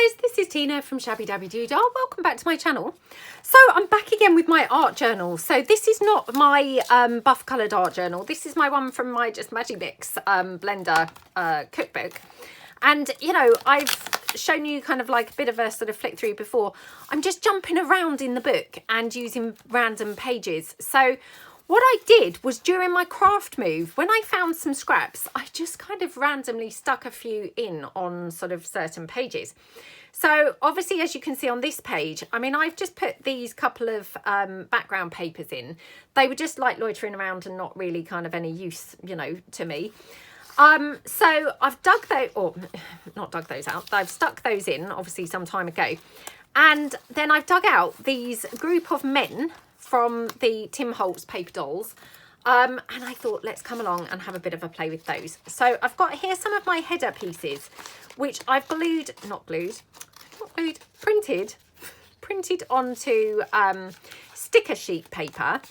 guys, this is Tina from Shabbydabbydoodah. Welcome back to my channel. So I'm back again with my art journal. So this is not my buff coloured art journal. This is my one from my Just Magimix blender cookbook. And you know, I've shown you kind of like a bit of a sort of flick through before. I'm just jumping around in the book and using random pages. So what I did was during my craft move, when I found some scraps, I just kind of randomly stuck a few in on sort of certain pages. So obviously, as you can see on this page, I mean, I've just put these couple of background papers in. They were just like loitering around and not really kind of any use, you know, to me. So I've dug those, or not dug those out, I've stuck those in obviously some time ago. And then I've dug out these group of men from the Tim Holtz Paper dolls. And I thought, let's come along and have a bit of a play with those. So I've got here some of my header pieces, which I've printed onto sticker sheet paper.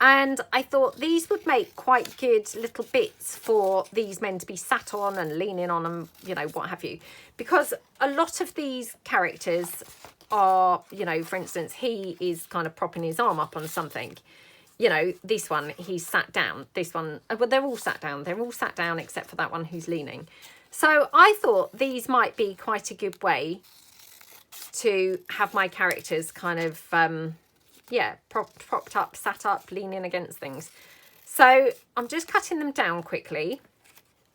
And I thought these would make quite good little bits for these men to be sat on and leaning on and, you know, what have you. Because a lot of these characters are, you know, for instance, he is kind of propping his arm up on something. You know, this one, he's sat down. This one, well, they're all sat down. They're all sat down except for that one who's leaning. So I thought these might be quite a good way to have my characters kind of, yeah, propped up, sat up, leaning against things. So I'm just cutting them down quickly.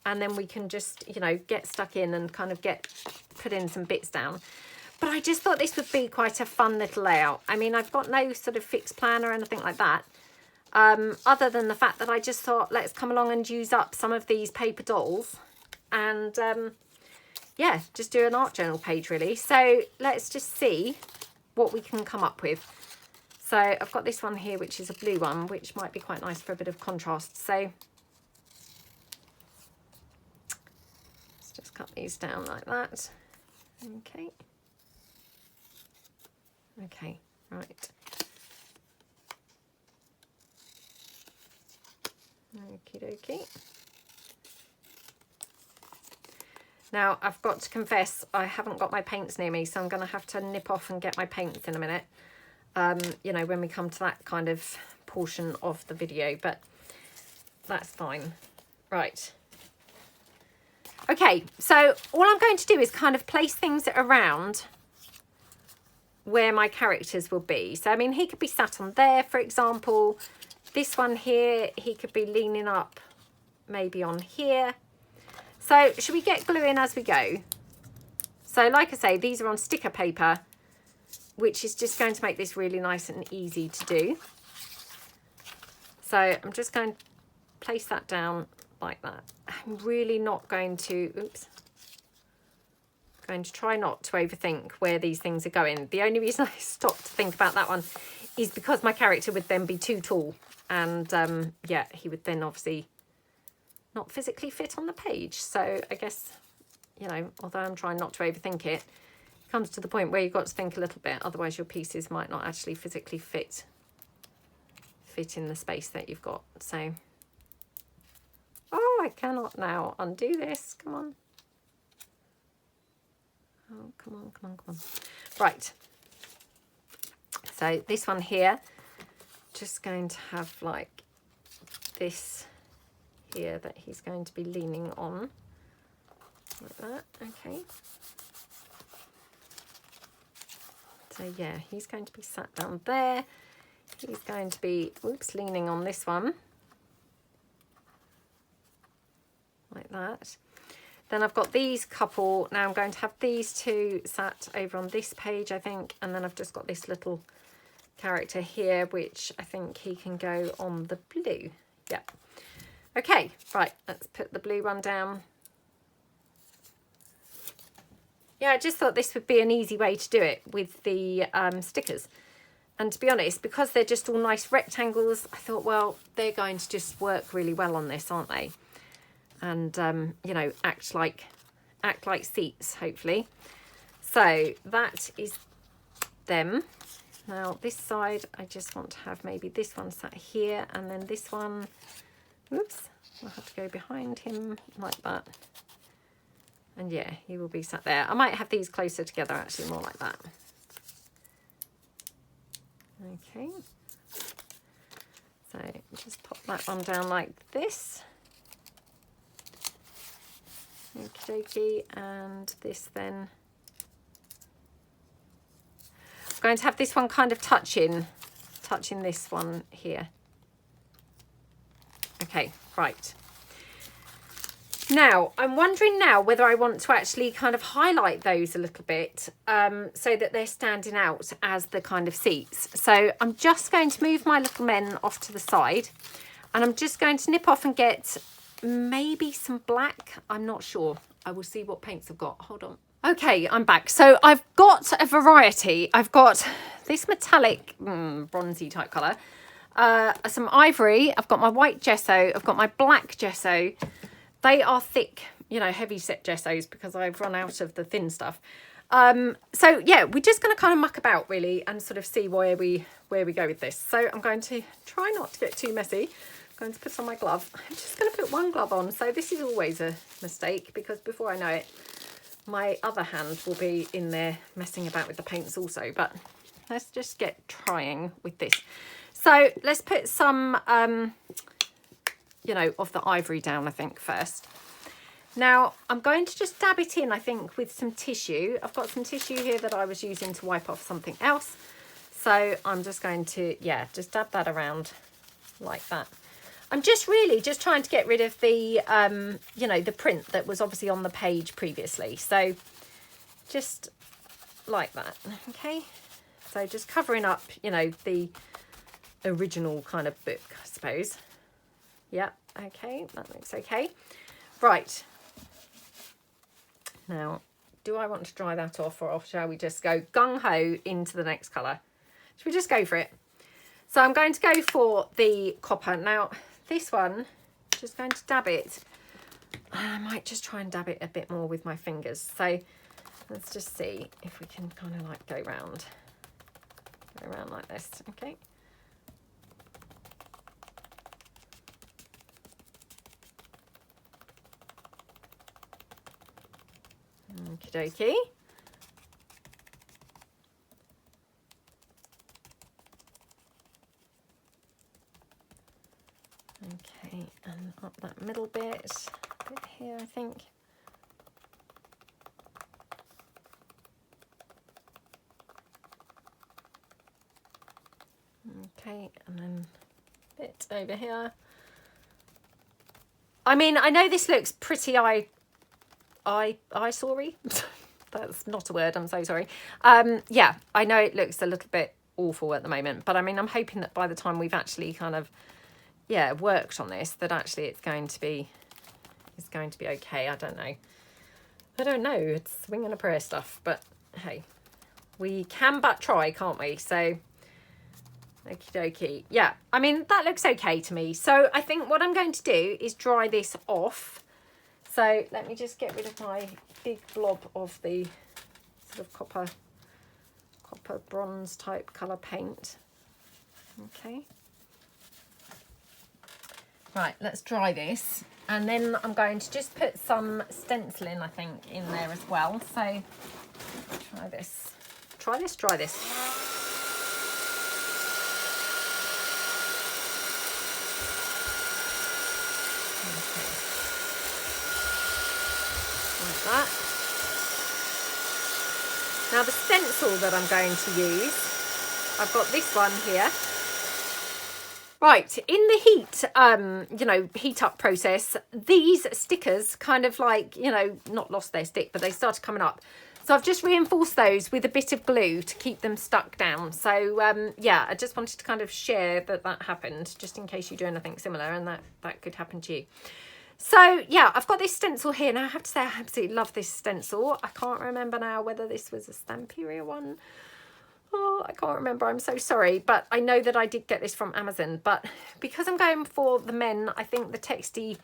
And then we can just, you know, get stuck in and kind of put in some bits down. But I just thought this would be quite a fun little layout. I mean, I've got no sort of fixed plan or anything like that. Other than the fact that I just thought, let's come along and use up some of these paper dolls. And, yeah, just do an art journal page, really. So let's just see what we can come up with. So I've got this one here, which is a blue one, which might be quite nice for a bit of contrast. So let's just cut these down like that. Okay. Okay, right. Okie dokie. Now, I've got to confess, I haven't got my paints near me, so I'm going to have to nip off and get my paints in a minute. You know, when we come to that kind of portion of the video, but that's fine. Right. Okay, so all I'm going to do is kind of place things around where my characters will be. So, I mean, he could be sat on there, for example. This one here, he could be leaning up maybe on here. So, should we get glue in as we go? So, like I say, these are on sticker paper, which is just going to make this really nice and easy to do. So, I'm just going to place that down like that. I'm really not going to, oops. Going to try not to overthink where these things are going. The only reason I stopped to think about that one is because my character would then be too tall. And, yeah, he would then obviously not physically fit on the page. So I guess, you know, although I'm trying not to overthink it, it comes to the point where you've got to think a little bit. Otherwise, your pieces might not actually physically fit in the space that you've got. So, oh, I cannot now undo this. Come on. Oh, come on, come on, come on. Right. So this one here, just going to have like this here that he's going to be leaning on. Like that, okay. So yeah, he's going to be sat down there. He's going to be, oops, leaning on this one. Like that. Then I've got these couple. Now I'm going to have these two sat over on this page, I think. And then I've just got this little character here, which I think he can go on the blue. Yeah. Okay, right. Let's put the blue one down. Yeah, I just thought this would be an easy way to do it with the stickers. And to be honest, because they're just all nice rectangles, I thought, well, they're going to just work really well on this, aren't they? And, you know, act like seats, hopefully. So that is them. Now, this side, I just want to have maybe this one sat here, and then this one, oops, I'll have to go behind him like that. And yeah, he will be sat there. I might have these closer together, actually, more like that. Okay. So just pop that one down like this. Okie dokie. And this then. I'm going to have this one kind of touching this one here. Okay, right. Now, I'm wondering now whether I want to actually kind of highlight those a little bit so that they're standing out as the kind of seats. So I'm just going to move my little men off to the side, and I'm just going to nip off and get maybe some black. I'm not sure. I will see what paints I've got. Hold on. Okay, I'm back. So I've got a variety. I've got this metallic bronzy type colour, some ivory. I've got my white gesso. I've got my black gesso. They are thick, you know, heavy set gessos because I've run out of the thin stuff. So yeah, we're just going to kind of muck about really and sort of see where we go with this. So I'm going to try not to get too messy. I'm going to put on my glove. I'm just going to put one glove on. So this is always a mistake because before I know it, my other hand will be in there messing about with the paints also. But let's just get trying with this. So let's put some you know, of the ivory down, I think, first. Now, I'm going to just dab it in, I think, with some tissue. I've got some tissue here that I was using to wipe off something else. So I'm just going to, yeah, just dab that around like that. I'm just really just trying to get rid of the, you know, the print that was obviously on the page previously. So just like that, okay? So just covering up, you know, the original kind of book, I suppose. Yeah, okay, that looks okay. Right. Now, do I want to dry that off, or shall we just go gung-ho into the next colour? Should we just go for it? So I'm going to go for the copper. Now, this one, just going to dab it. I might just try and dab it a bit more with my fingers. So let's just see if we can kind of like go around like this, okay? Okie dokie. Okay, and up that middle bit here, I think. Okay, and then a bit over here. I mean, I know this looks pretty sorry. That's not a word, I'm so sorry. Yeah, I know it looks a little bit awful at the moment, but I mean, I'm hoping that by the time we've actually kind of, yeah, worked on this, that actually it's going to be okay. I don't know. It's swing and a prayer stuff, but hey, we can but try, can't we? So, okie dokie. Yeah, I mean, that looks okay to me. So I think what I'm going to do is dry this off. So let me just get rid of my big blob of the sort of copper bronze type colour paint. Okay. Right, let's dry this. And then I'm going to just put some stenciling, I think, in there as well. So try this. Try this. Okay. Like that. Now the stencil that I'm going to use, I've got this one here. Right, in the heat, you know, heat up process, these stickers kind of like, you know, not lost their stick, but they started coming up. So I've just reinforced those with a bit of glue to keep them stuck down. So, yeah, I just wanted to kind of share that happened, just in case you do anything similar, and that could happen to you. So, yeah, I've got this stencil here. Now, I have to say I absolutely love this stencil. I can't remember now whether this was a Stamperia one. Oh, I can't remember. I'm so sorry. But I know that I did get this from Amazon. But because I'm going for the men, I think the texty,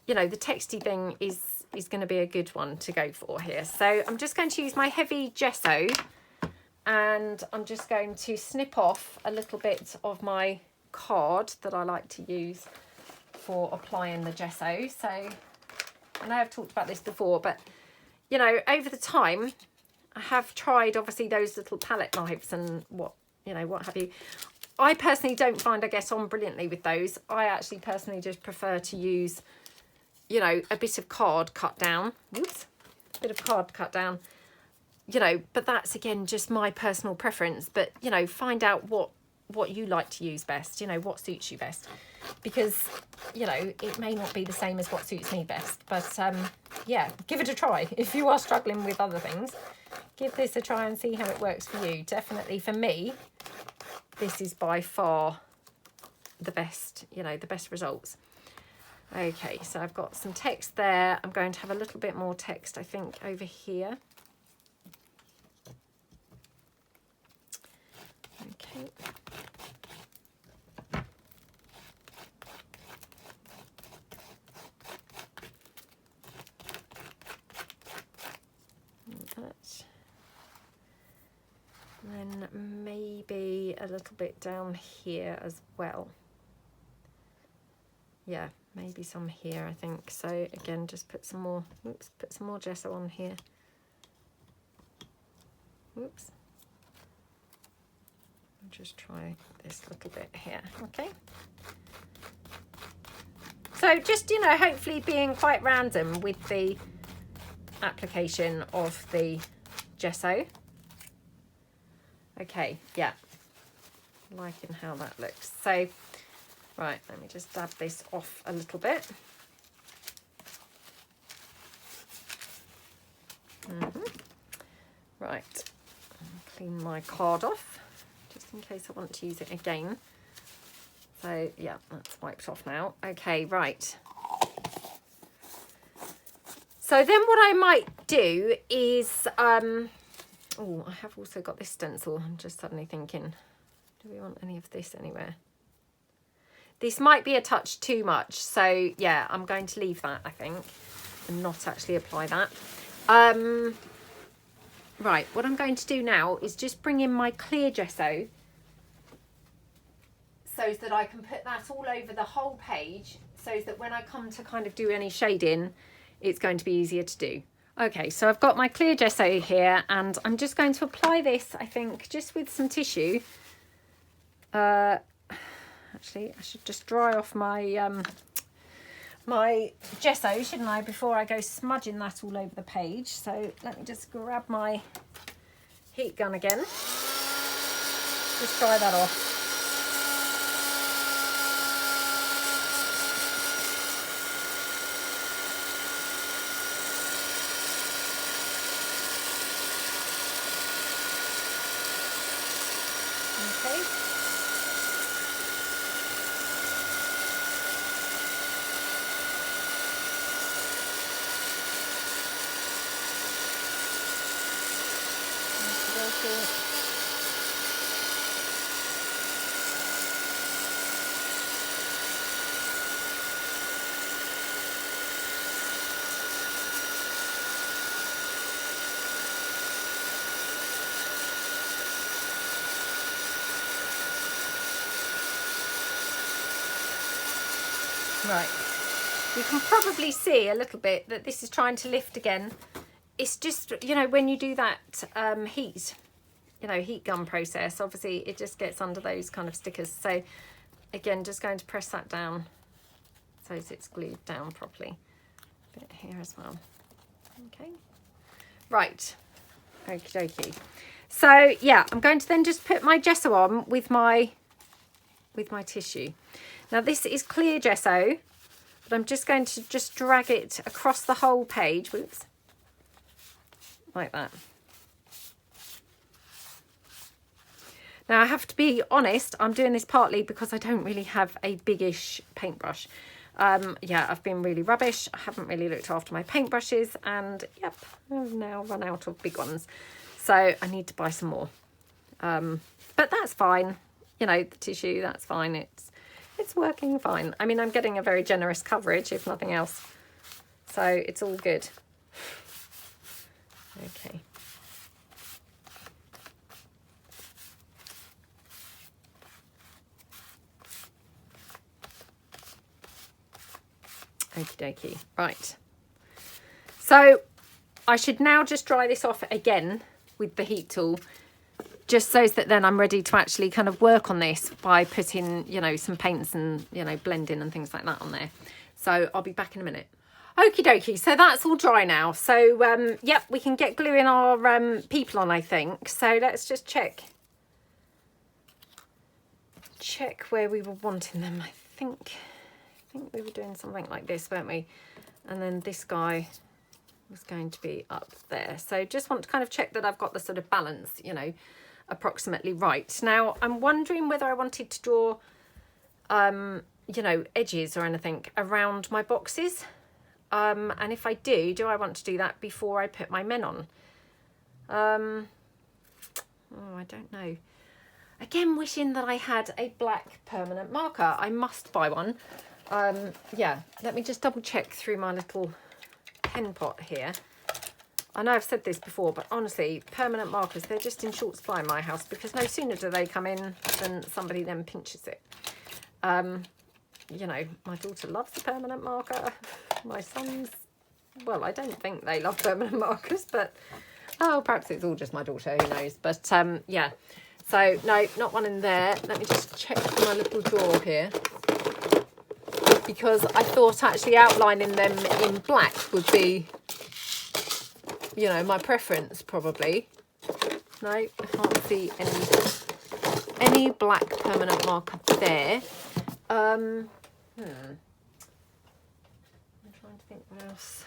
you know, the texty thing is going to be a good one to go for here. So I'm just going to use my heavy gesso. And I'm just going to snip off a little bit of my card that I like to use for applying the gesso. So I know I've talked about this before, but you know, over the time, I have tried obviously those little palette knives and what have you. I personally don't find I get on brilliantly with those. I actually personally just prefer to use, you know, a bit of card cut down. Whoops. A bit of card cut down. You know, but that's again just my personal preference. But, you know, find out what you like to use best, you know, what suits you best. Because, you know, it may not be the same as what suits me best. But, yeah, give it a try. If you are struggling with other things, give this a try and see how it works for you. Definitely for me, this is by far the best, you know, the best results. Okay, so I've got some text there. I'm going to have a little bit more text, I think, over here. Okay. That. Then maybe a little bit down here as well. Yeah, maybe some here, I think. So again, just put some more, oops, put some more gesso on here. Whoops. I'll just try this little bit here, okay? So just, you know, hopefully being quite random with the application of the gesso. Okay, yeah, liking how that looks. So, right, let me just dab this off a little bit. Right, clean my card off, just in case I want to use it again. So, yeah, that's wiped off now. Okay, right. So then what I might do is, oh, I have also got this stencil. I'm just suddenly thinking, do we want any of this anywhere? This might be a touch too much. So, yeah, I'm going to leave that, I think, and not actually apply that. Right, what I'm going to do now is just bring in my clear gesso so that I can put that all over the whole page so that when I come to kind of do any shading, it's going to be easier to do. Okay, so I've got my clear gesso here and I'm just going to apply this, I think, just with some tissue. Actually, I should just dry off my my gesso, shouldn't I, before I go smudging that all over the page. So let me just grab my heat gun again. Just dry that off. Right, you can probably see a little bit that this is trying to lift again. It's just, you know, when you do that heat gun process, obviously it just gets under those kind of stickers. So again, just going to press that down so it's glued down properly. A bit here as well. Okay, right, okie dokie. So yeah, I'm going to then just put my gesso on with my tissue. Now this is clear gesso, but I'm just going to just drag it across the whole page, whoops, like that. Now I have to be honest, I'm doing this partly because I don't really have a biggish paintbrush. Yeah, I've been really rubbish. I haven't really looked after my paintbrushes and yep, I've now run out of big ones. So I need to buy some more. But that's fine. You know, the tissue, that's fine. It's working fine. I mean, I'm getting a very generous coverage, if nothing else. So it's all good. Okay. Okie dokie. Right. So I should now just dry this off again with the heat tool, just so that then I'm ready to actually kind of work on this by putting, you know, some paints and, you know, blending and things like that on there. So I'll be back in a minute. Okie dokie, so that's all dry now. So, yep, we can get gluing our people on, I think. So let's just check where we were wanting them. I think we were doing something like this, weren't we? And then this guy was going to be up there. So just want to kind of check that I've got the sort of balance, you know, approximately right. Now, I'm wondering whether I wanted to draw, you know, edges or anything around my boxes. And if I do I want to do that before I put my men on? Oh, I don't know. Again, wishing that I had a black permanent marker. I must buy one. Yeah, let me just double check through my little pen pot here. I know I've said this before, but honestly, permanent markers, they're just in short supply in my house, because no sooner do they come in than somebody then pinches it. You know, my daughter loves a permanent marker. My sons, well, I don't think they love permanent markers, but oh, perhaps it's all just my daughter, who knows. But yeah, so no, not one in there. Let me just check my little drawer here, because I thought actually outlining them in black would be, you know, my preference probably. No, I can't see any black permanent marker there. I'm trying to think what else.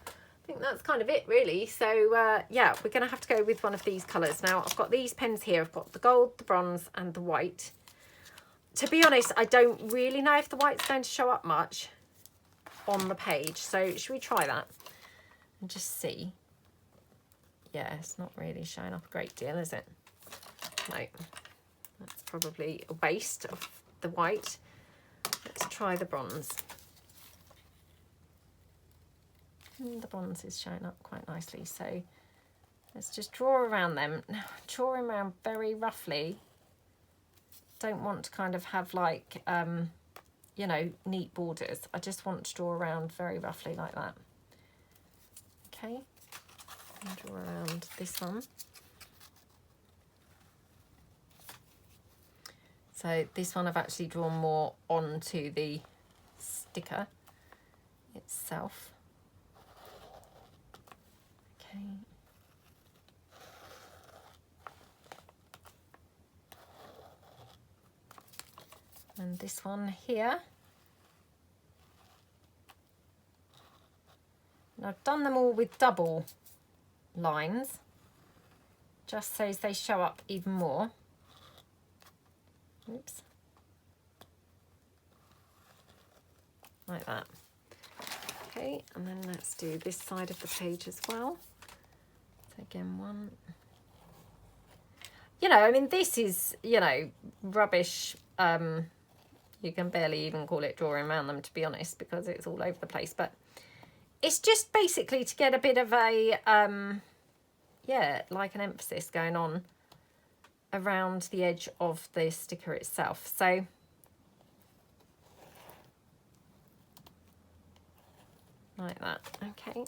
I think that's kind of it really. So yeah, we're going to have to go with one of these colours. Now, I've got these pens here. I've got the gold, the bronze and the white. To be honest, I don't really know if the white's going to show up much on the page. So should we try that and just see? Yeah, it's not really showing up a great deal, is it? No, that's probably a waste of the white. Let's try the bronze. The bronze is showing up quite nicely. So let's just draw around them. Now, drawing around very roughly. Don't want to kind of have like, you know, neat borders. I just want to draw around very roughly like that. Okay. And draw around this one. So this one I've actually drawn more onto the sticker itself. Okay. And this one here. And I've done them all with double lines, just so they show up even more. Oops. Like that. Okay, and then let's do this side of the page as well. So again, one. You know, I mean, this is, you know, rubbish. You can barely even call it drawing around them, to be honest, because it's all over the place. But it's just basically to get a bit of a, yeah, like an emphasis going on around the edge of the sticker itself. So like that. Okay.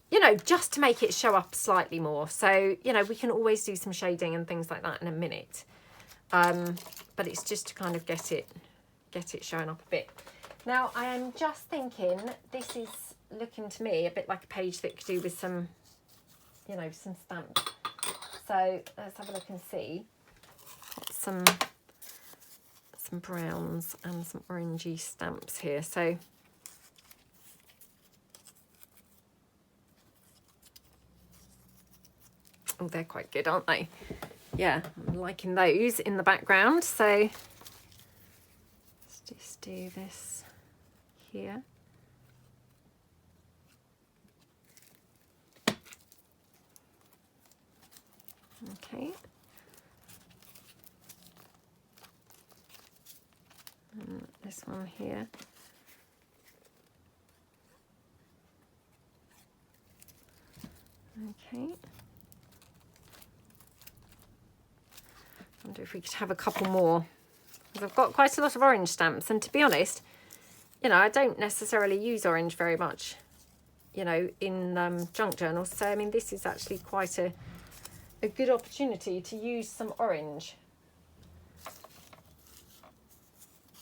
You know, just to make it show up slightly more. So, you know, we can always do some shading and things like that in a minute. But it's just to kind of get it showing up a bit. Now, I am just thinking this is looking to me a bit like a page that could do with some, you know, some stamps. So let's have a look and see. Got some browns and some orangey stamps here. So oh, they're quite good, aren't they? Yeah, I'm liking those in the background. So let's just do this here. Okay. And this one here. Okay. I wonder if we could have a couple more, because I've got quite a lot of orange stamps, and to be honest, you know, I don't necessarily use orange very much you know, in junk journals. So, I mean, this is actually quite a good opportunity to use some orange.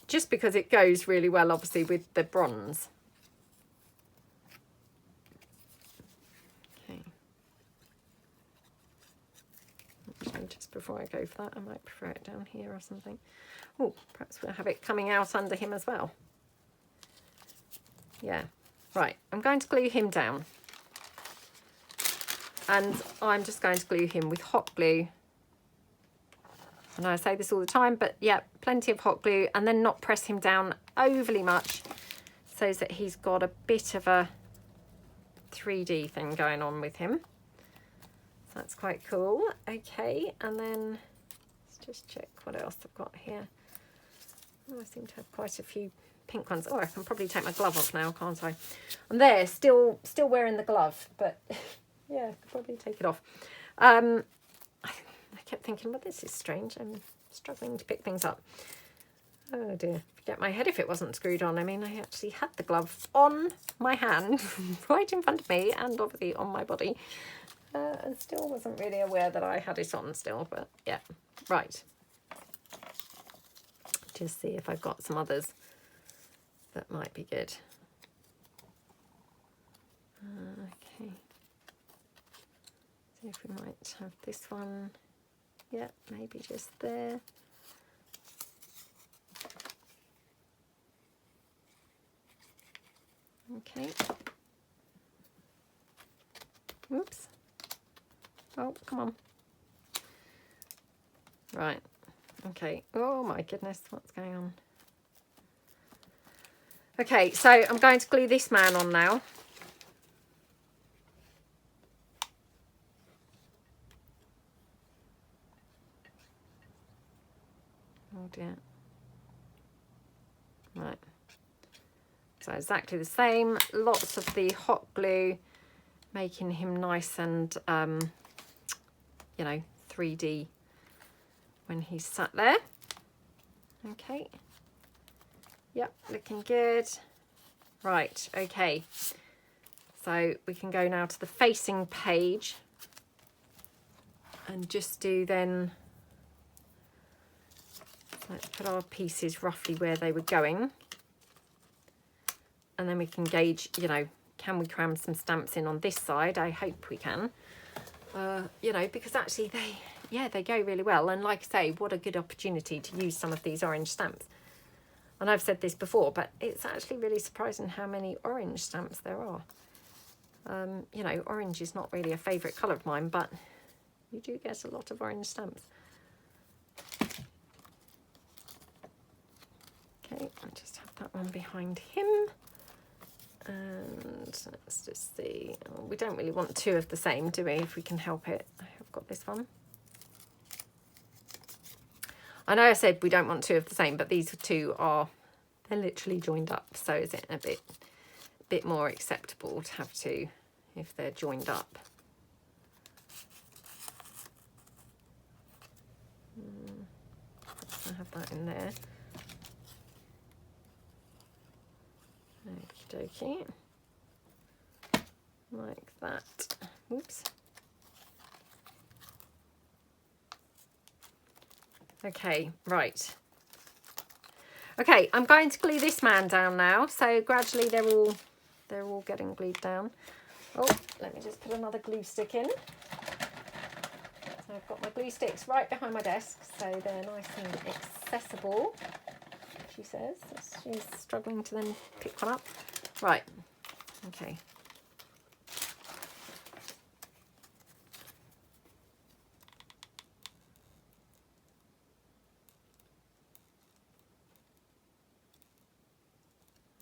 Just because it goes really well, obviously, with the bronze. Okay. Actually, just before I go for that, I might prefer it down here or something. Oh, perhaps we'll have it coming out under him as well. Yeah. Right, I'm going to glue him down. And I'm just going to glue him with hot glue. I know I say this all the time, but yeah, plenty of hot glue, and then not press him down overly much so that he's got a bit of a 3D thing going on with him. So that's quite cool. Okay, and then let's just check what else I've got here. Oh, I seem to have quite a few pink ones. Oh, I can probably take my glove off now, can't I? I'm there, still wearing the glove, but yeah, I could probably take it off. I kept thinking, well, this is strange. I'm struggling to pick things up. Oh dear, forget my head if it wasn't screwed on. I mean, I actually had the glove on my hand, right in front of me, and obviously on my body. And still wasn't really aware that I had it on still, but yeah, right. Just see if I've got some others that might be good. Okay. See if we might have this one. Yeah, maybe just there. Okay. Oops. Oh, come on. Right. Okay. Oh my goodness, what's going on? Okay, so I'm going to glue this man on now. Oh dear. Right. So exactly the same. Lots of the hot glue, making him nice and, you know, 3D when he's sat there. Okay. Yep, looking good. Right, okay. So we can go now to the facing page and just do then, let's put our pieces roughly where they were going. And then we can gauge, you know, can we cram some stamps in on this side? I hope we can. You know, because actually they go really well. And like I say, what a good opportunity to use some of these orange stamps. And I've said this before, but it's actually really surprising how many orange stamps there are. You know, orange is not really a favourite colour of mine, but you do get a lot of orange stamps. Okay, I'll just have that one behind him. And let's just see. Oh, we don't really want two of the same, do we, if we can help it? I have got this one. I know I said we don't want two of the same, but these two are, they're literally joined up. So is it a bit more acceptable to have two if they're joined up? I have that in there. Okie dokie. Like that. Oops. Okay, right. Okay, I'm going to glue this man down now. So gradually they're all getting glued down. Oh, let me just put another glue stick in. So I've got my glue sticks right behind my desk, so they're nice and accessible, she says. She's struggling to then pick one up. Right, okay.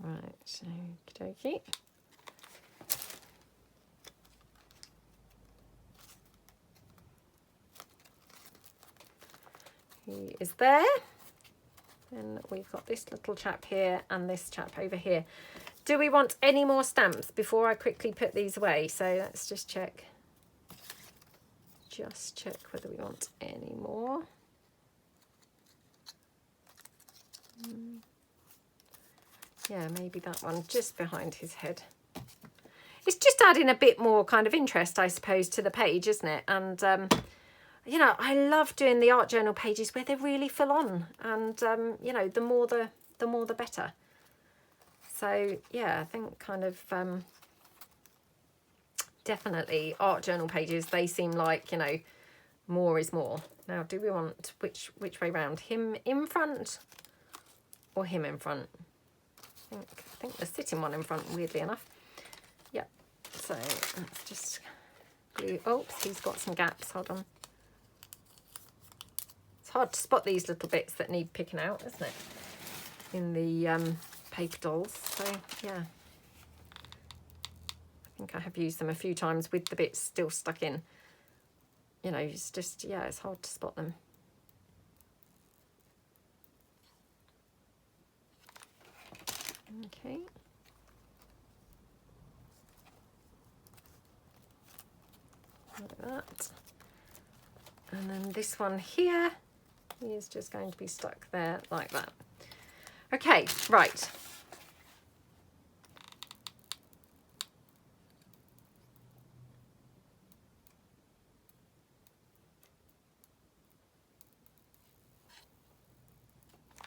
Right, okie dokie. He is there. Then we've got this little chap here and this chap over here. Do we want any more stamps before I quickly put these away? So let's just check. Just check whether we want any more. Yeah, maybe that one just behind his head. it's just adding a bit more kind of interest, I suppose, to the page, isn't it? And you know, I love doing the art journal pages where they're really full on, and you know, the more the better. So yeah, I think kind of definitely art journal pages, they seem like, you know, more is more. Now, do we want which way round? Him in front or him in front? I think the sitting one in front, weirdly enough. Yep. So let's just glue. Oops, he's got some gaps. Hold on. It's hard to spot these little bits that need picking out, isn't it? In the paper dolls. So yeah. I think I have used them a few times with the bits still stuck in. You know, it's just, yeah, it's hard to spot them. Okay. Like that. And then this one here is just going to be stuck there like that. Okay, right.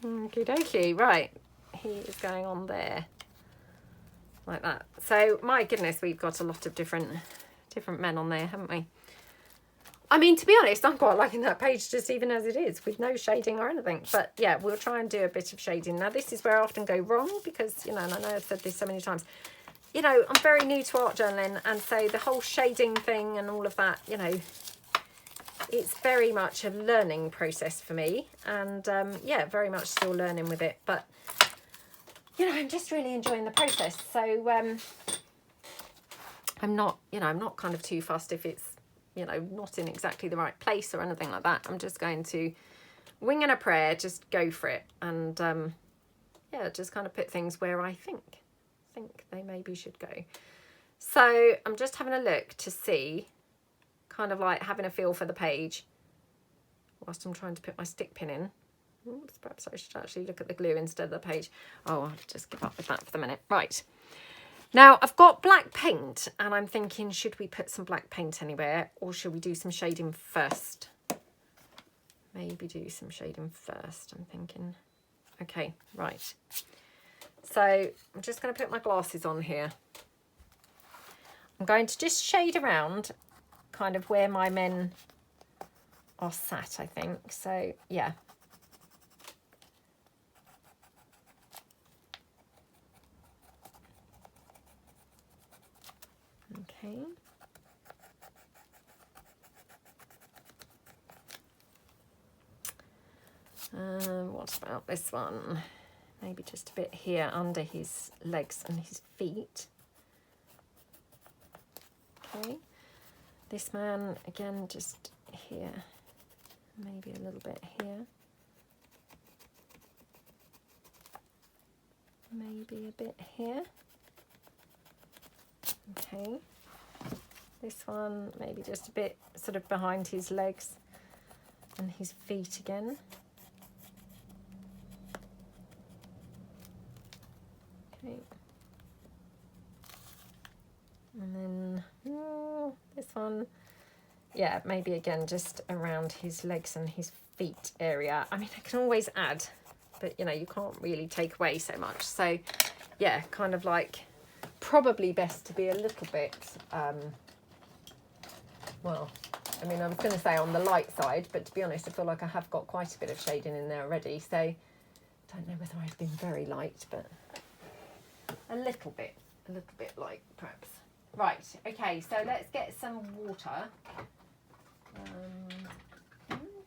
Okie dokie, right, he is going on there like that. So my goodness, we've got a lot of different men on there, haven't we? I mean, to be honest, I'm quite liking that page just even as it is, with no shading or anything. But yeah, we'll try and do a bit of shading. Now this is where I often go wrong because, you know, and I know I've said this so many times, you know, I'm very new to art journaling, and so the whole shading thing and all of that, you know, it's very much a learning process for me, and yeah, very much still learning with it, but you know, I'm just really enjoying the process. So I'm not, you know, I'm not kind of too fussed if it's, you know, not in exactly the right place or anything like that. I'm just going to wing and a prayer, just go for it, and yeah, just kind of put things where I think they maybe should go. So I'm just having a look to see, kind of like having a feel for the page whilst I'm trying to put my stick pin in. Oops, perhaps I should actually look at the glue instead of the page. Oh, I'll just give up with that for the minute. Right. Now I've got black paint, and I'm thinking, should we put some black paint anywhere, or should we do some shading first? Maybe do some shading first, I'm thinking. Okay, right. So I'm just going to put my glasses on here. I'm going to just shade around kind of where my men are sat, I think. So yeah. Okay. What about this one? Maybe just a bit here under his legs and his feet. Okay. This man, again, just here. Maybe a little bit here. Maybe a bit here. Okay. This one, maybe just a bit sort of behind his legs and his feet again. Okay. And then this one, yeah, maybe again just around his legs and his feet area. I mean, I can always add, but you know, you can't really take away so much. So yeah, kind of like probably best to be a little bit, well, I mean, I was going to say on the light side, but to be honest, I feel like I have got quite a bit of shading in there already. So I don't know whether I've been very light, but a little bit light perhaps. Right, okay, so let's get some water.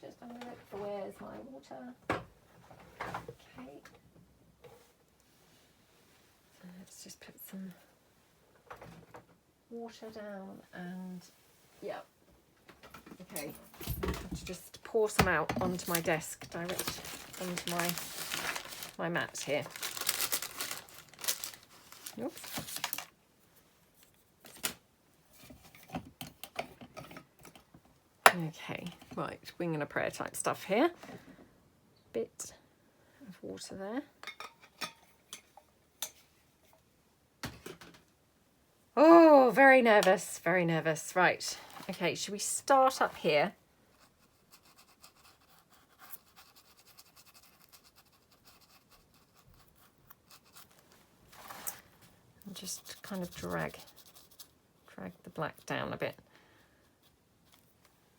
Just having a look for where's my water. Okay. So let's just put some water down, and yeah. Okay, I have to just pour some out onto my desk, direct onto my mat here. Oops. Okay, right, wing and a prayer type stuff here. Bit of water there. Oh, Oh, very nervous, very nervous. Right, okay, should we start up here? And just kind of drag the black down a bit.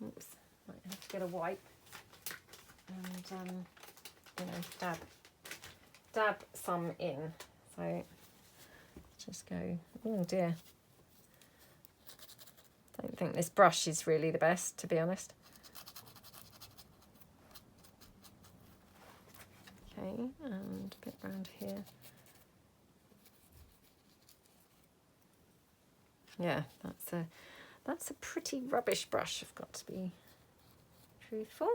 Oops, might have to get a wipe and you know, dab some in. So just go, oh dear. Don't think this brush is really the best, to be honest. Okay, and a bit around here. Yeah, that's a pretty rubbish brush, I've got to be truthful.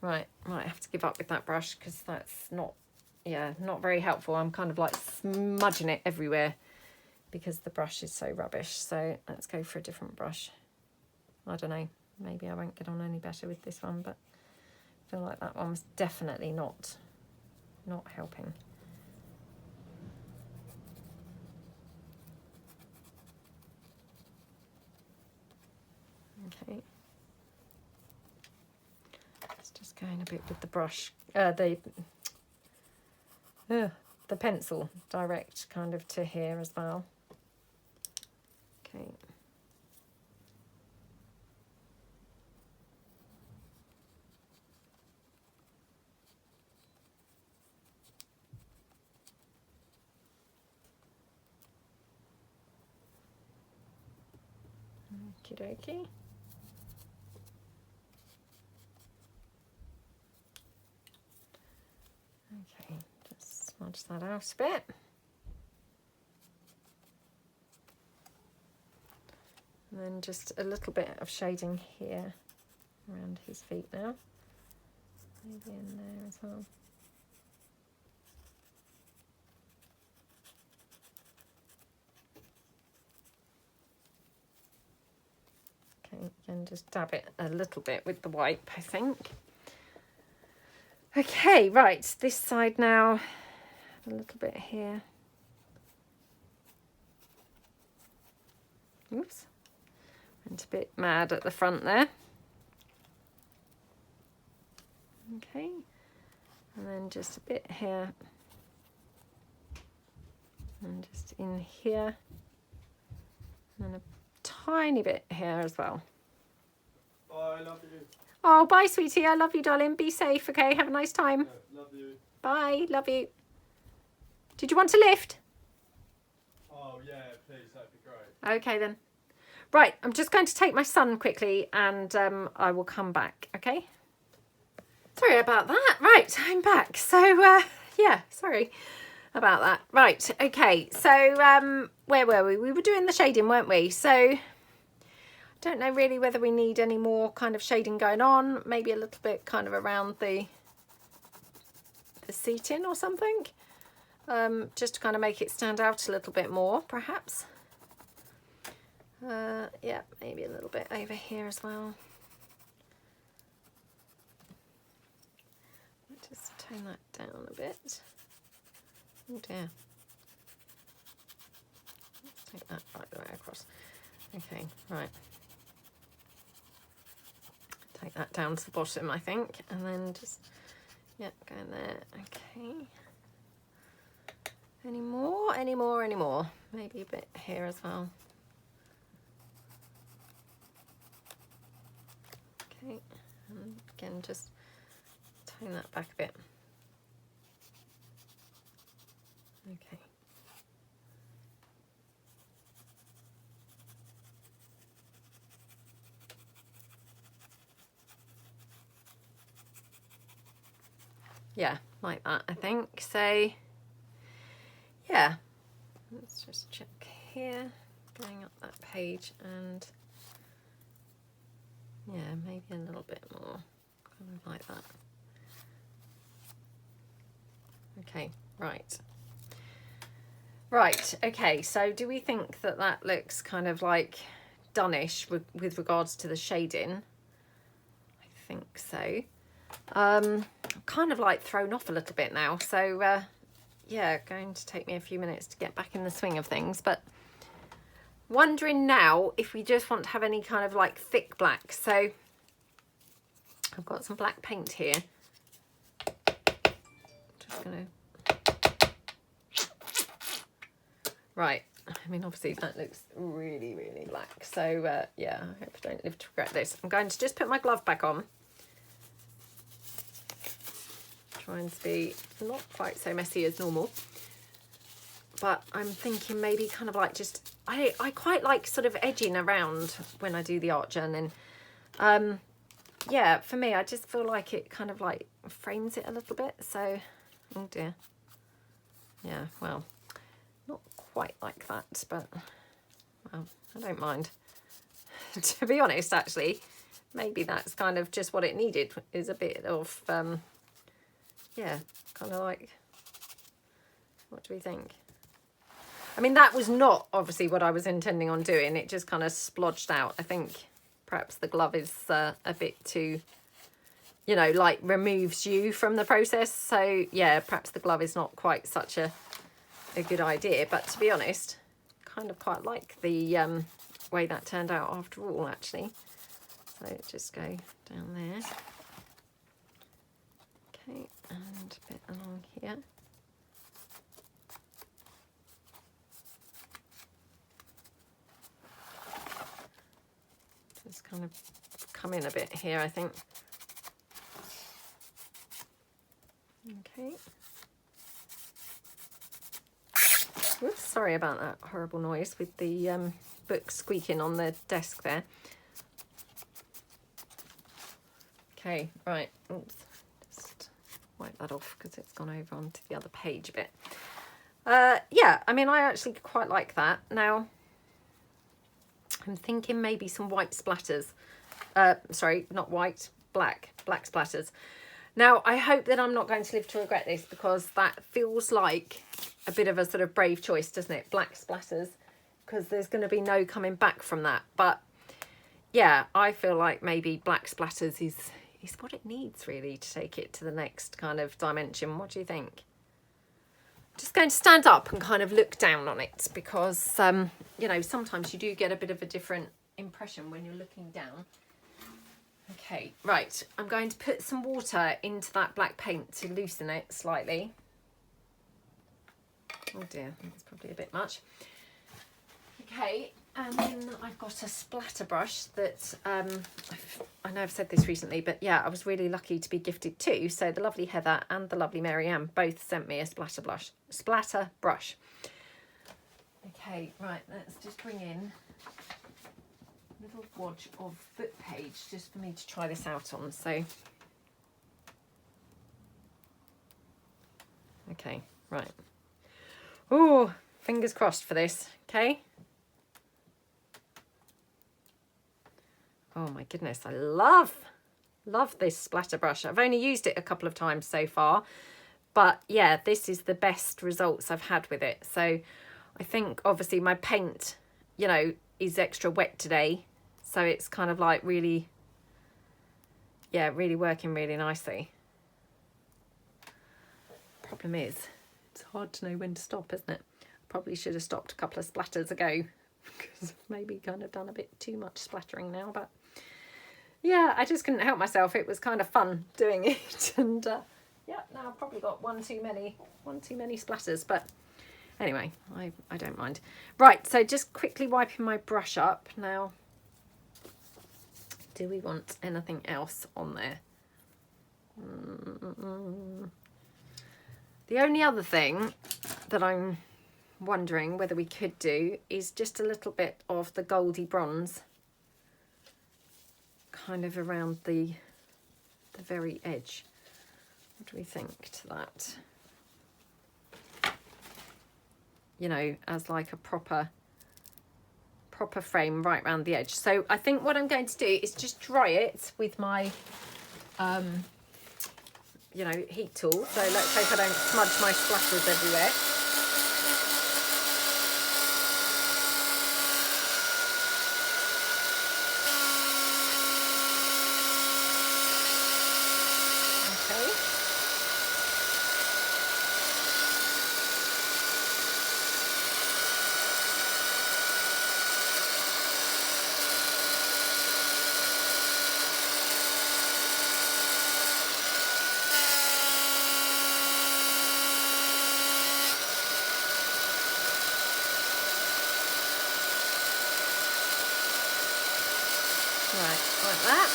Right, might have to give up with that brush because that's not, yeah, not very helpful. I'm kind of like smudging it everywhere because the brush is so rubbish. So let's go for a different brush. I don't know, maybe I won't get on any better with this one, but I feel like that one was definitely not helping. Okay. It's just going a bit with the brush, the pencil direct kind of to here as well. Okay. Okie dokie. Okay, just smudge that out a bit. And then just a little bit of shading here around his feet now. Maybe in there as well. Okay, again, just dab it a little bit with the wipe, I think. Okay, right, this side now, a little bit here. Oops, went a bit mad at the front there. Okay, and then just a bit here. And just in here. And a tiny bit here as well. Bye, love you. Oh, bye, sweetie. I love you, darling. Be safe, okay? Have a nice time. Yeah, love you. Bye. Love you. Did you want a lift? Oh, yeah, please. That'd be great. Okay, then. Right, I'm just going to take my son quickly and I will come back, okay? Sorry about that. Right, I'm back. So, yeah, sorry about that. Right, okay. So, where were we? We were doing the shading, weren't we? So, don't know really whether we need any more kind of shading going on. Maybe a little bit kind of around the seating or something. Just to kind of make it stand out a little bit more, perhaps. Yeah, maybe a little bit over here as well. Just tone that down a bit. Oh dear. Let's take that right the way across. Okay, right. Take that down to the bottom, I think, and then just, yeah, go in there. Okay. Any more? Any more? Any more? Maybe a bit here as well. Okay, and again, just tone that back a bit. Okay. Yeah, like that, I think. So, yeah, let's just check here, going up that page, and yeah, maybe a little bit more, kind of like that. Okay, right. Right, okay, so do we think that that looks kind of like done-ish with regards to the shading? I think so. I'm kind of like thrown off a little bit now, so yeah, going to take me a few minutes to get back in the swing of things, but wondering now if we just want to have any kind of like thick black. So I've got some black paint here. Just gonna, right, I mean obviously that looks really, really black. So yeah, I hope I don't live to regret this. I'm going to just put my glove back on. Trying to be not quite so messy as normal. But I'm thinking maybe kind of like just, I quite like sort of edging around when I do the art journaling. Yeah, for me, I just feel like it kind of like frames it a little bit. So, oh dear. Yeah, well, not quite like that, but well, I don't mind. To be honest, actually, maybe that's kind of just what it needed, is a bit of, yeah, kind of like, what do we think? I mean, that was not obviously what I was intending on doing. It just kind of splodged out. I think perhaps the glove is a bit too, you know, like removes you from the process. So yeah, perhaps the glove is not quite such a good idea. But to be honest, kind of quite like the way that turned out after all, actually. So just go down there. Okay, and a bit along here. Just kind of come in a bit here, I think. Okay. Oops, sorry about that horrible noise with the book squeaking on the desk there. Okay, right. Oops. Just wipe that off because it's gone over onto the other page a bit. Yeah, I mean, I actually quite like that. Now, I'm thinking maybe some white splatters. Sorry, not white, black splatters. Now, I hope that I'm not going to live to regret this, because that feels like a bit of a sort of brave choice, doesn't it? Black splatters, because there's going to be no coming back from that. But yeah, I feel like maybe black splatters is what it needs really to take it to the next kind of dimension. What do you think? Just going to stand up and kind of look down on it, because you know, sometimes you do get a bit of a different impression when you're looking down. Okay, right, I'm going to put some water into that black paint to loosen it slightly. Oh dear, that's probably a bit much. Okay, and then I've got a splatter brush that I know I've said this recently, but yeah, I was really lucky to be gifted two. So the lovely Heather and the lovely Mary Ann both sent me a splatter brush. Okay, right, let's just bring in a little wodge of book page just for me to try this out on. So, okay, right. Oh, fingers crossed for this. Okay. Oh my goodness, I love this splatter brush. I've only used it a couple of times so far, but yeah, this is the best results I've had with it. So I think obviously my paint, you know, is extra wet today, so it's kind of like really, yeah, really working really nicely. Problem is, it's hard to know when to stop, isn't it? Probably should have stopped a couple of splatters ago, because I've maybe kind of done a bit too much splattering now, but yeah, I just couldn't help myself. It was kind of fun doing it, and yeah, now I've probably got one too many splatters, but anyway, I don't mind. Right, so just quickly wiping my brush up now. Do we want anything else on there? The only other thing that I'm wondering whether we could do is just a little bit of the goldy bronze kind of around the very edge. What do we think to that? You know, as like a proper frame right around the edge. So I think what I'm going to do is just dry it with my you know, heat tool. So let's hope I don't smudge my splatters everywhere. Right, like that.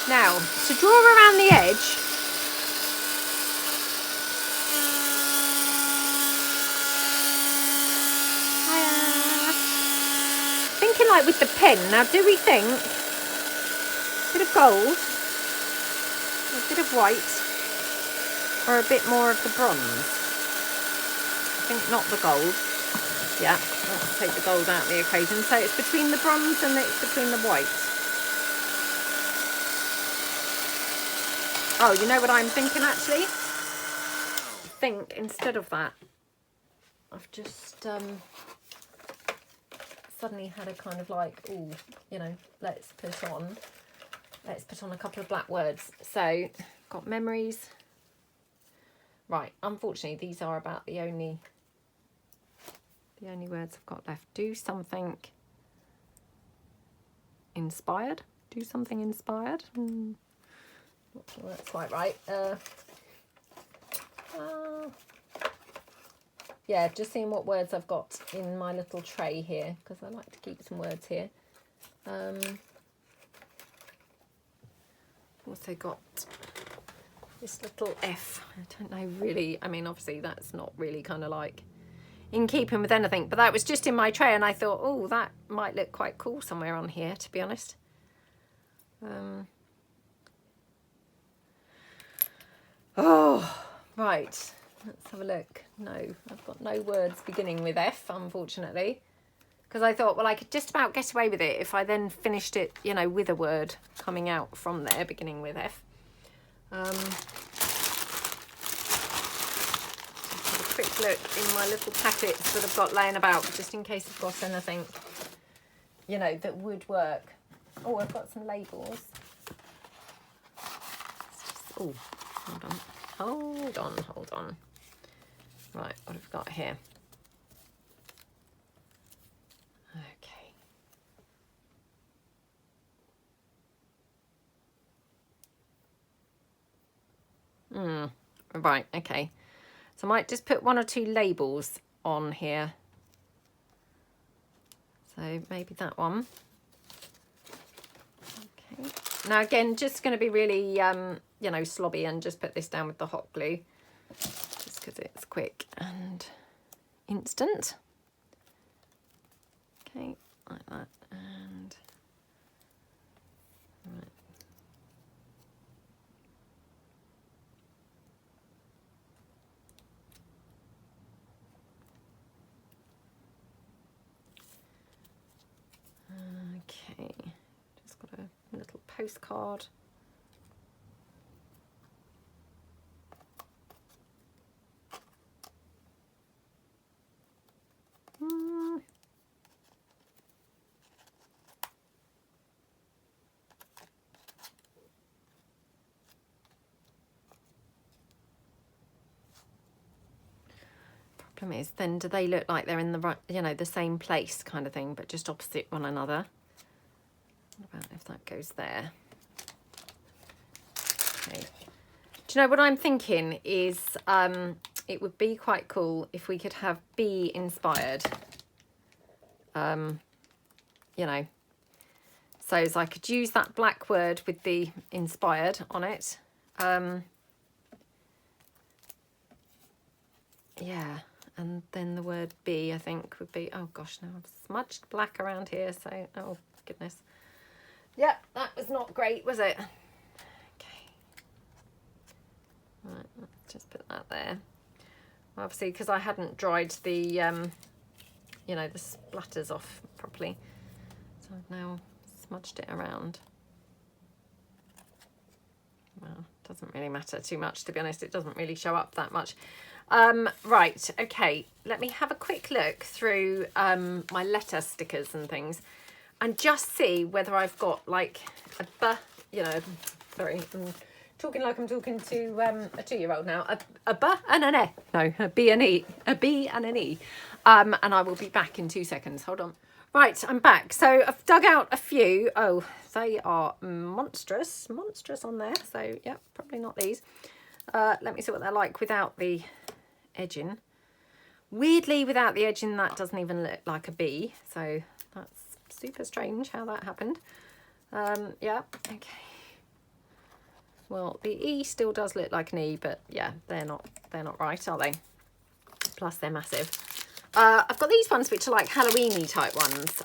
Now, to draw around the edge, thinking like with the pen, now do we think a bit of gold, a bit of white, or a bit more of the bronze? I think not the gold. Yeah, let's take the gold out of the equation. So it's between the bronze and it's between the white. Oh, you know what I'm thinking actually? I think instead of that, I've just suddenly had a kind of like, oh, you know, let's put on a couple of black words. So, got memories. Right, unfortunately, these are about the only words I've got left. Do something inspired. Do something inspired. Not sure that's quite right. Yeah, just seeing what words I've got in my little tray here, because I like to keep some words here. Also got this little F. I don't know really. I mean, obviously that's not really kind of like in keeping with anything, but that was just in my tray and I thought, oh, that might look quite cool somewhere on here, to be honest. Oh, right. Let's have a look. No, I've got no words beginning with F, unfortunately. Because I thought, well, I could just about get away with it if I then finished it, you know, with a word coming out from there, beginning with F. Just have a quick look in my little packets that I've got laying about, just in case I've got anything, you know, that would work. Oh, I've got some labels. Oh, hold on. Hold on, hold on. Right, what have we got here? Okay. Right, okay. So I might just put one or two labels on here. So maybe that one. Okay. Now again, just going to be really, you know, slobby and just put this down with the hot glue. Just because it's quick and instant. Okay, like that. And right. Okay, just got a little postcard. Problem is, then do they look like they're in the right, you know, the same place kind of thing, but just opposite one another? What about if that goes there? Okay. Do you know what I'm thinking is it would be quite cool if we could have bee inspired. You know, so as I could use that black word with the inspired on it. Yeah, and then the word bee, I think, would be, oh gosh, now I've smudged black around here, so, oh goodness. Yeah, that was not great, was it? Okay. Right, let's just put that there. Obviously, because I hadn't dried the, you know, the splatters off properly. So I've now smudged it around. Well, doesn't really matter too much, to be honest. It doesn't really show up that much. Right, okay. Let me have a quick look through my letter stickers and things and just see whether I've got like you know, sorry, I'm talking like I'm talking to a 2-year-old now. A B and an E. No, a B and E. A B and an E. And I will be back in 2 seconds. Hold on. Right, I'm back. So I've dug out a few. Oh, they are monstrous on there. So, yeah, probably not these. Let me see what they're like without the edging. Weirdly, without the edging, that doesn't even look like a B. So that's super strange how that happened. Yeah, okay. Well, the E still does look like an E, but yeah, they're not right, are they? Plus they're massive. I've got these ones which are like Halloween-y type ones.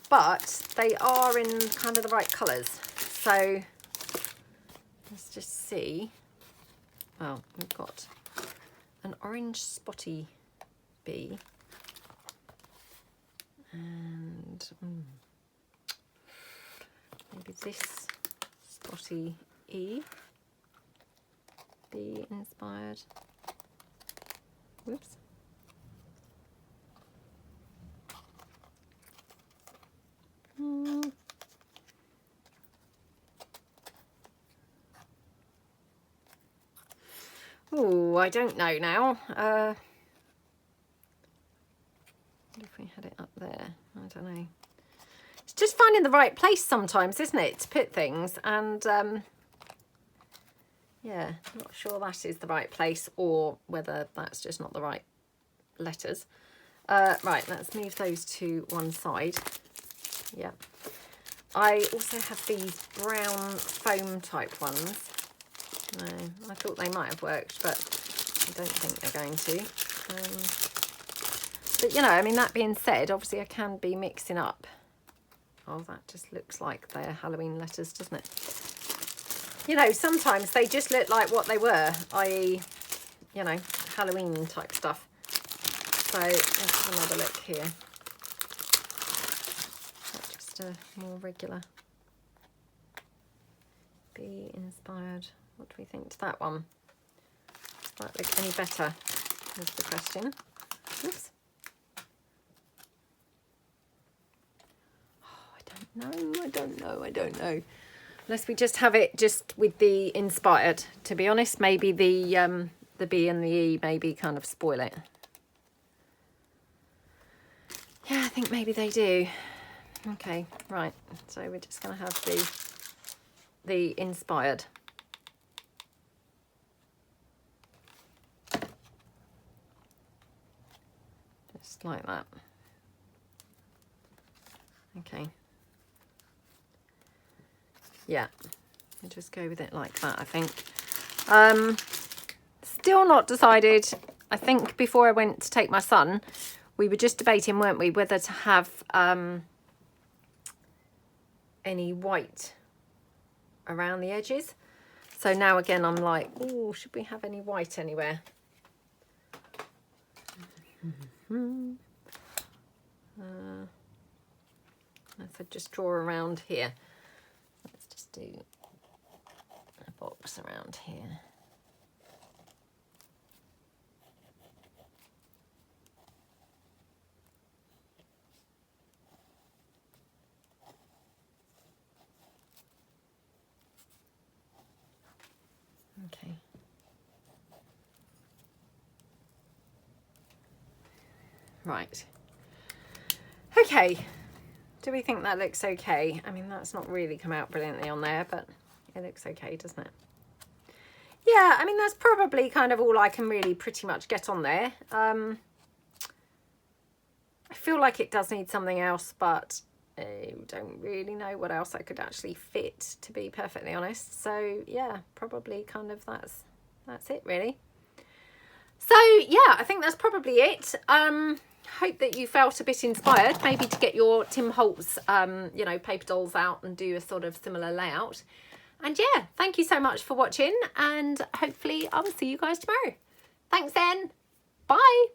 But they are in kind of the right colours. So let's just see. Well, we've got an orange spotty B. And maybe this spotty E. B inspired. Whoops. Oh, I don't know now. What if we had it up there? I don't know. It's just finding the right place sometimes, isn't it, to put things? And yeah, not sure that is the right place or whether that's just not the right letters. Right, let's move those to one side. Yeah. I also have these brown foam type ones. No, I thought they might have worked, but I don't think they're going to. But, you know, I mean, that being said, obviously I can be mixing up. Oh, that just looks like they're Halloween letters, doesn't it? You know, sometimes they just look like what they were, i.e., you know, Halloween type stuff. So let's have another look here. Just a more regular B inspired. What do we think to that one? Does that look any better? Is the question. Oops. Oh, I don't know. Unless we just have it just with the inspired. To be honest, maybe the B and the E maybe kind of spoil it. Yeah, I think maybe they do. Okay, right. So we're just going to have the inspired. Just like that. Okay. Yeah, we'll just go with it like that, I think. Still not decided. I think before I went to take my son, we were just debating, weren't we, whether to have any white around the edges. So now again, I'm like, oh, should we have any white anywhere? If I just draw around here. Let's just do a box around here. Okay. Right. Okay. Do we think that looks okay? I mean, that's not really come out brilliantly on there, but it looks okay, doesn't it? Yeah, I mean, that's probably kind of all I can really pretty much get on there. I feel like it does need something else, but I don't really know what else I could actually fit, to be perfectly honest. So yeah, probably kind of that's it really. So yeah, I think that's probably it. Hope that you felt a bit inspired, maybe to get your Tim Holtz, you know, paper dolls out and do a sort of similar layout. And yeah, thank you so much for watching, and hopefully I will see you guys tomorrow. Thanks then. Bye.